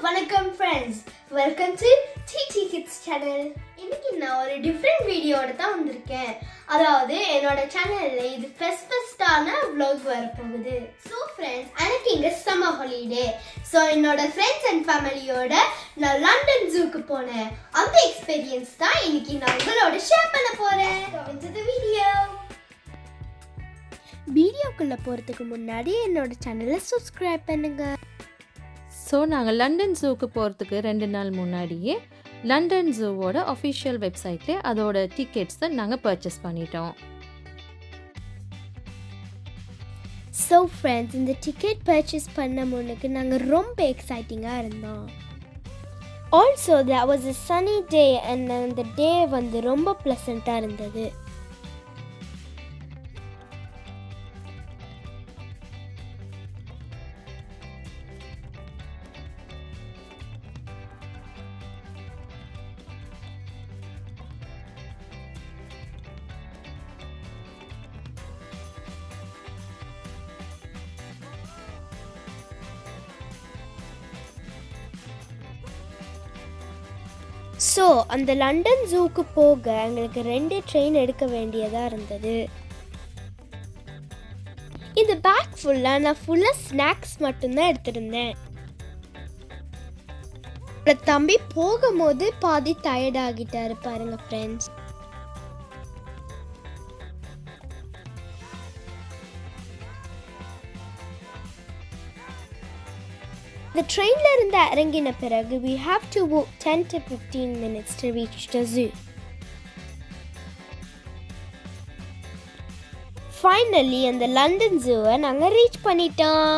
வணக்கம் friends, welcome to ttkids channel. இன்னைக்கு நான் ஒரு டிஃப்ரெண்ட் வீடியோட தான் வந்திருக்கேன். அதாவது என்னோட சேனல்ல இது ஃபர்ஸ்டான vlog வரப்போகுது. ஸோ ஃப்ரெண்ட்ஸ், எனக்கு இங்கே சம்மர் ஹாலிடே. ஸோ என்னோட ஃப்ரெண்ட்ஸ் அண்ட் ஃபேமிலியோட நான் லண்டன் ஜூக்கு போனேன். அந்த எக்ஸ்பீரியன்ஸ் தான் இன்னைக்கு நான் உங்களோட ஷேர் பண்ண போறேன். வீடியோக்குள்ளே போகிறதுக்கு முன்னாடி என்னோட சேனலை சப்ஸ்கிரைப் பண்ணுங்க. ஸோ நாங்கள் லண்டன் ஜூக்கு போகிறதுக்கு 2 நாள் முன்னாடியே லண்டன் ஜூவோட அஃபிஷியல் வெப்சைட்லேயே அதோட டிக்கெட்ஸை நாங்கள் பர்ச்சேஸ் பண்ணிட்டோம். ஸோ ஃப்ரெண்ட்ஸ், இந்த டிக்கெட் பர்ச்சேஸ் பண்ண முன்னுக்கு நாங்கள் ரொம்ப எக்ஸைட்டிங்காக இருந்தோம். Also that was a sunny day and அந்த டே வந்து ரொம்ப ப்ளசண்ட்டாக இருந்தது. ஸோ அந்த லண்டன் ஜூக்கு போக எங்களுக்கு 2 ட்ரெயின் எடுக்க வேண்டியதாக இருந்தது. இந்த பேக் ஃபுல்லாக நான் ஃபுல்லாக ஸ்நாக்ஸ் மட்டும்தான் எடுத்துருந்தேன். தம்பி போகும்போது பாதி டயர்ட் ஆகிட்டாரு பாருங்க ஃப்ரெண்ட்ஸ். The trainல இருந்து இறங்கின பிறகு we have to walk 10 to 15 minutes to reach the zoo. Finally அந்த லண்டன் ஜூவை நாங்கள் ரீச் பண்ணிட்டோம்.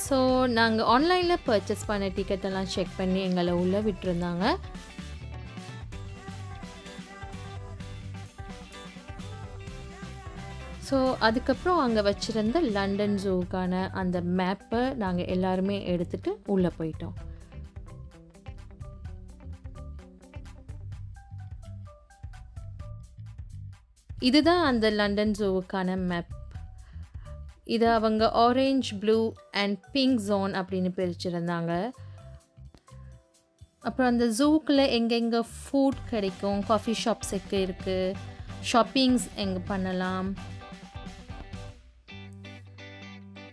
ஸோ நாங்கள் ஆன்லைனில் பர்ச்சேஸ் பண்ண டிக்கெட்டெல்லாம் செக் பண்ணி எங்களை உள்ளே விட்டுருந்தாங்க. ஸோ அதுக்கப்புறம் அங்கே வச்சுருந்த லண்டன் ஜூக்கான அந்த மேப்பை நாங்கள் எல்லாருமே எடுத்துகிட்டு உள்ளே போயிட்டோம். இதுதான் அந்த லண்டன் ஜூவுக்கான மேப். இது அவங்க orange, blue and pink zone அப்படின்னு பிரிச்சிருந்தாங்க. அப்புறம் அந்த ஜூக்கில் எங்கெங்கே ஃபுட் கிடைக்கும், காஃபி ஷாப்ஸ் எங்கே இருக்குது, ஷாப்பிங்ஸ் எங்கே பண்ணலாம்,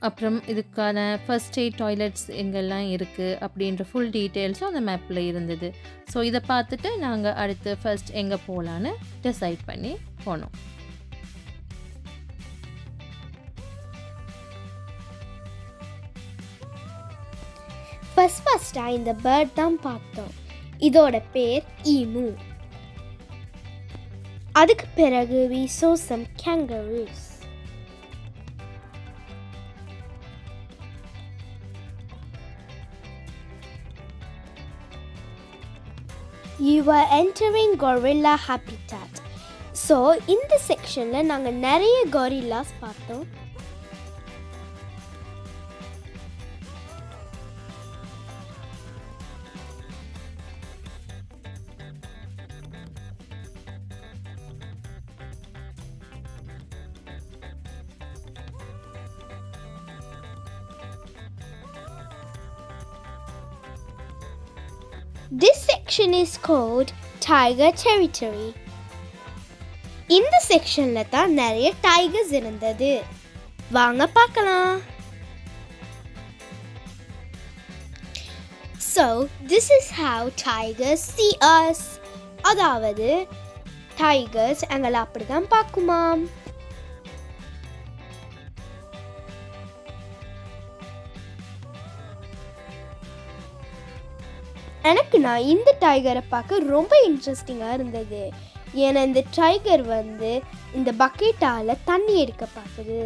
அப்புறம் இதுக்கான ஃபர்ஸ்ட் எய்ட் டாய்லெட்ஸ் எங்கெல்லாம் இருக்குது அப்படின்ற ஃபுல் டீட்டெயில்ஸும் அந்த மேப்பில் இருந்தது. ஸோ இதை பார்த்துட்டு நாங்கள் அடுத்து ஃபர்ஸ்ட் எங்கே போகலான்னு டிசைட் பண்ணி போனோம். ஃபர்ஸ்டாக இந்த பேர்ட் தான் பார்த்தோம். இதோட பேர் ஈமு. அதுக்கு பிறகு we saw some kangaroos. You were entering gorilla habitat. So இந்த செக்ஷனில் நாங்கள் நிறைய gorillas பார்த்தோம். This section is called tiger territory. இந்த செக்ஷன்ல தான் நிறைய டைகர்ஸ் இருந்தது. வாங்க பார்க்கலாம். So this is how tigers see us. அதாவது டைகர்ஸ் எங்களை அப்படிதான் பார்க்குமாம். எனக்கு நான் இந்த டைகரை பார்க்க ரொம்ப இன்ட்ரெஸ்டிங்காக இருந்தது. ஏன்னா இந்த டைகர் வந்து இந்த பக்கெட்டால் தண்ணி எடுக்க பார்க்குது.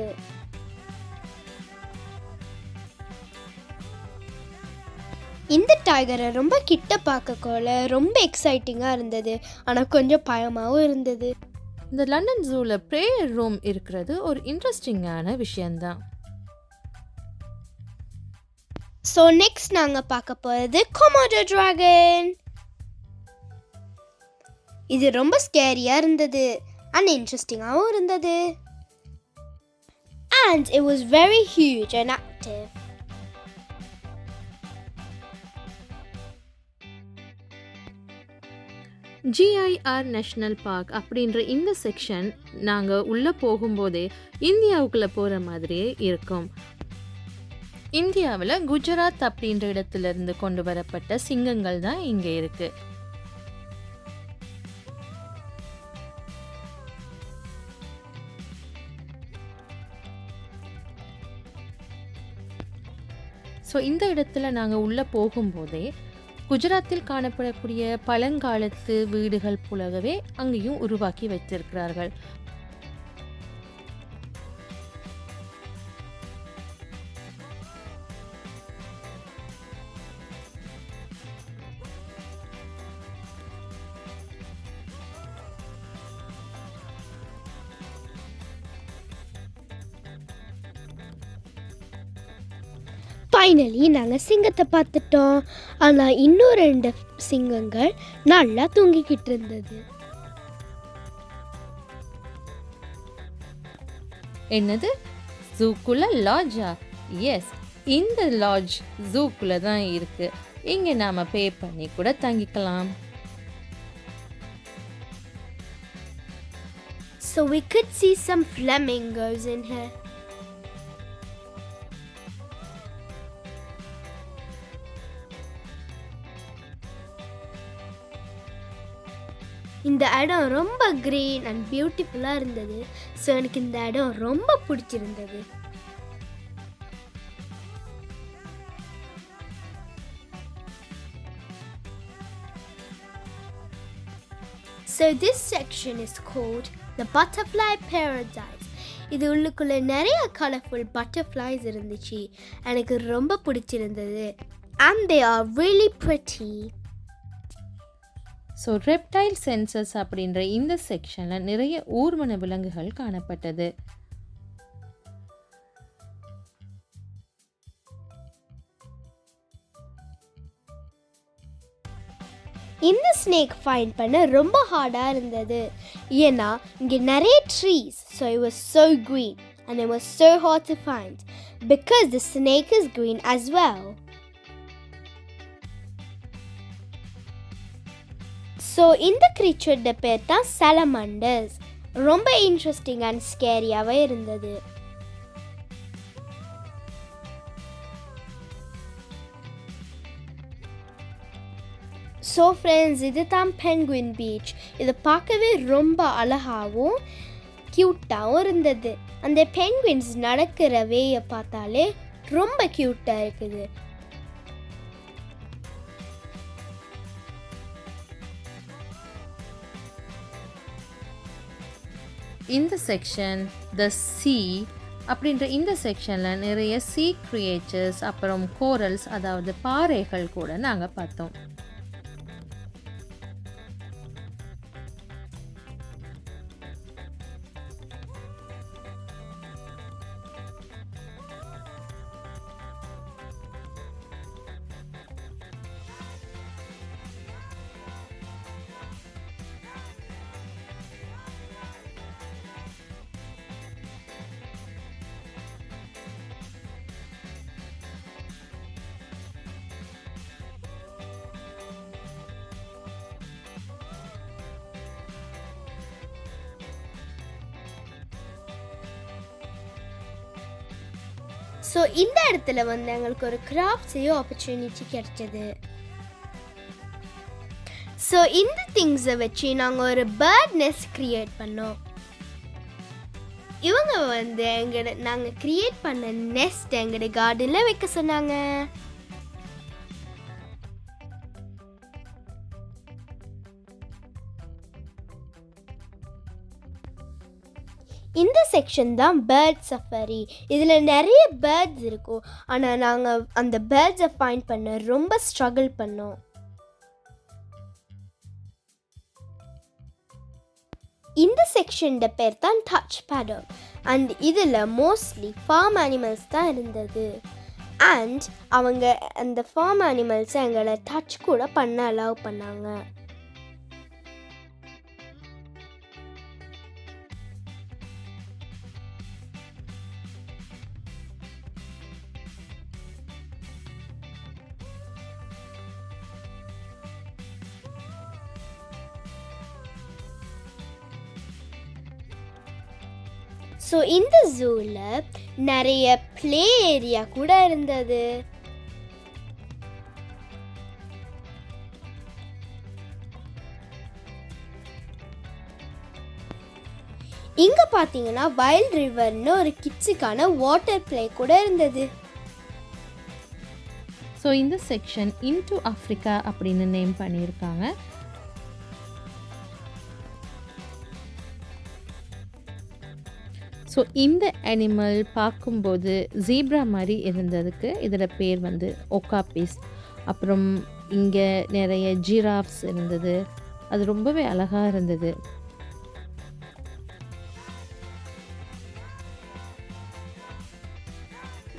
இந்த டைகரை ரொம்ப கிட்ட பார்க்கக்குள்ள ரொம்ப எக்ஸைட்டிங்காக இருந்தது. ஆனால் கொஞ்சம் பயமாகவும் இருந்தது. இந்த லண்டன் ஜூவில் ப்ரேயர் ரூம் இருக்கிறது ஒரு இன்ட்ரெஸ்டிங்கான விஷயந்தான். ஸோ நெக்ஸ்ட் நாங்கள் பார்க்க போகிறது கொமோடோ டிராகன். இது ரொம்ப ஸ்கேரியாக இருந்தது அண்ட் இன்ட்ரெஸ்டிங்காகவும் இருந்தது. And it was very huge and active. Gir national park அப்படின்ற இந்த செக்ஷன் நாங்கள் உள்ளே போகும்போதே இந்தியாவுக்குள்ளே போகிற மாதிரியே இருக்கும். இந்தியாவில் குஜராத் அப்படின்ற இடத்துலேருந்து கொண்டு வரப்பட்ட சிங்கங்கள் தான் இங்கே இருக்குது. ஸோ இந்த இடத்துல நாங்கள் உள்ளே போகும்போதே குஜராத்தில் காணப்படக்கூடிய பழங்காலத்து வீடுகள் போலவே அங்கேயும் உருவாக்கி வைத்திருக்கிறார்கள். ஃபைனலி நாங்கள் சிங்கத்தை பார்த்துட்டோம். ஆனால் இன்னும் 2 சிங்கங்கள் நல்லா தூங்கிக்கிட்டு இருந்தது. என்னது, ஜூக்குள்ள லாட்ஜா? எஸ், இந்த லாட்ஜ் ஜூக்குள்ள தான் இருக்கு. இங்கே நாம பே பண்ணி கூட தங்கிக்கலாம். So we could see some flamingos in here. இந்த இடம் ரொம்ப கிரீன் அண்ட் பியூட்டிஃபுல்லாக இருந்தது. ஸோ எனக்கு இந்த இடம் ரொம்ப பிடிச்சிருந்தது. So this section is called the butterfly paradise. இது உள்ளுக்குள்ள நிறைய கலர்ஃபுல் பட்டர்ஃப்ளைஸ் இருந்துச்சு. எனக்கு ரொம்ப பிடிச்சிருந்தது. And they are really pretty. So reptile senses அப்படின்ற இந்த செக்ஷனில் நிறைய ஊர்வன விலங்குகள் காணப்பட்டது. இந்த ஸ்னேக் ஃபைண்ட் பண்ண ரொம்ப ஹார்டாக இருந்தது. ஏன்னா இங்கே நிறைய trees. So it was so green and it was so hard to find because the snake is green as well. So இந்த க்ரீச்சரோட பேர் தான் salamanders. ரொம்ப இன்ட்ரெஸ்டிங் அண்ட் ஸ்கேரியாகவே இருந்தது. ஸோ ஃப்ரெண்ட்ஸ், இது தான் பென்குயின் பீச். இதை பார்க்கவே ரொம்ப அழகாகவும் க்யூட்டாகவும் இருந்தது. அந்த பென்குயின்ஸ் நடக்கிற வேயை பார்த்தாலே ரொம்ப க்யூட்டாக இருக்குது. இந்த செக்ஷன் த சீ அப்படின்ற இந்த செக்ஷனில் நிறைய சீ கிரியேச்சர்ஸ் அப்புறம் கோரல்ஸ், அதாவது பாறைகள் கூட நாங்கள் பார்த்தோம். ஸோ இந்த இடத்துல வந்து எங்களுக்கு ஒரு கிராஃப்ட் செய்ய ஆப்பர்ச்சுனிட்டி கிடைச்சது. ஸோ இந்த திங்ஸை வச்சு நாங்கள் ஒரு பேர்ட் நெஸ்ட் க்ரியேட் பண்ணோம். இவங்க வந்து நாங்கள் க்ரியேட் பண்ண நெஸ்ட் எங்களோட கார்டனில் வைக்க சொன்னாங்க. இந்த செக்ஷன் தான் பேர்ட் சஃபாரி. இதில் நிறைய பேர்ட்ஸ் இருக்கும். ஆனால் நாங்கள் அந்த பேர்ட்ஸை ஃபைண்ட் பண்ண ரொம்ப ஸ்ட்ரகிள் பண்ணோம். இந்த செக்ஷனோட பேர் தான் டச் பேடர். அண்ட் இதில் மோஸ்ட்லி ஃபார்ம் அனிமல்ஸ் தான் இருந்தது. அண்ட் அவங்க அந்த ஃபார்ம் அனிமல்ஸை எங்களை டச் கூட பண்ண அலோவ் பண்ணாங்க. ஸோ இந்த ஜூவில் நிறைய ப்ளே ஏரியா கூட இருந்தது. இங்கே பார்த்தீங்கன்னா வைல்ட் ரிவர்னு ஒரு கிட்ஸுக்கான வாட்டர் ப்ளே கூட இருந்தது. ஸோ இந்த செக்ஷன் இன்டு ஆஃப்ரிக்கா அப்படின்னு நேம் பண்ணியிருக்காங்க. ஸோ இந்த அனிமல் பார்க்கும்போது ஜீப்ரா மாதிரி இருந்ததுக்கு இதோட பேர் வந்து ஒக்காபிஸ். அப்புறம் இங்கே நிறைய ஜிராஃப்ஸ் இருந்தது, அது ரொம்பவே அழகாக இருந்தது.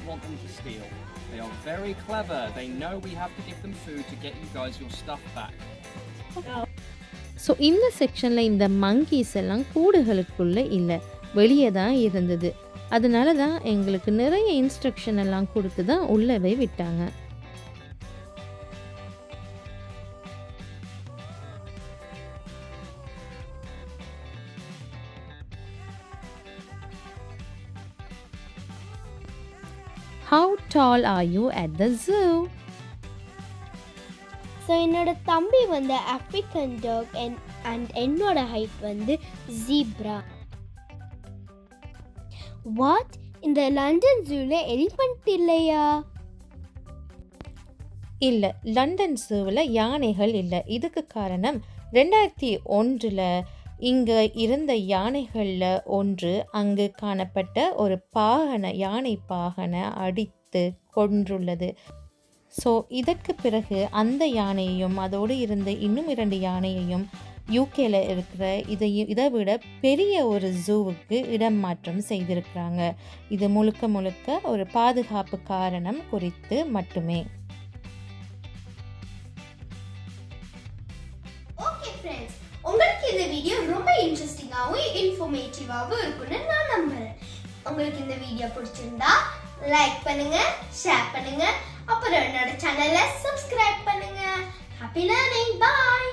Want them to steal. They are very clever. They know we have to give them food to get you guys your stuff back. So இந்த செக்ஷனில் இந்த மங்கீஸ் எல்லாம் கூடுகளுக்குள்ளே இல்லை, வெளியே தான் இருந்தது. அதனால தான் எங்களுக்கு நிறைய இன்ஸ்ட்ரக்ஷன் எல்லாம் கொடுத்து தான் உள்ளவே விட்டாங்க. How tall are you at the zoo? So என்னோட தம்பி வந்து ஆஃப்ரிக்கன் டாக் அண்ட் என்னோட ஹைட் வந்து ஜீப்ரா. வாட், இந்த லண்டன் ஜூவில் எலிஃபண்ட் இல்லையா? இல்லை, லண்டன் ஜூவில் யானைகள் இல்லை. இதுக்கு காரணம் 2001 இங்கே இருந்த யானைகளில் ஒன்று அங்கு காணப்பட்ட ஒரு யானை பாகனை அடித்து கொன்றுள்ளது. ஸோ இதற்கு பிறகு அந்த யானையையும் அதோடு இருந்த இன்னும் 2 யானையையும் யூகேல இருக்கிற இதை விட பெரிய ஒரு ஜூவுக்கு இடம் மாற்றம் செய்திருக்கிறாங்க. இது முழுக்க ஒரு பாதுகாப்பு காரணம் குறித்து மட்டுமே. ஓகே ஃப்ரெண்ட்ஸ், உங்களுக்கு இந்த வீடியோ ரொம்ப இன்ட்ரெஸ்டிங்காகவும் இன்ஃபர்மேட்டிவாகவும் இருக்கும்னு நான் நம்புறேன். உங்களுக்கு இந்த வீடியோ பிடிச்சிருந்தா லைக் பண்ணுங்க, ஷேர் பண்ணுங்க, அப்புறம் என்னோட சேனலை சப்ஸ்கிரைப் பண்ணுங்க. ஹாப்பி லேர்னிங், பாய்.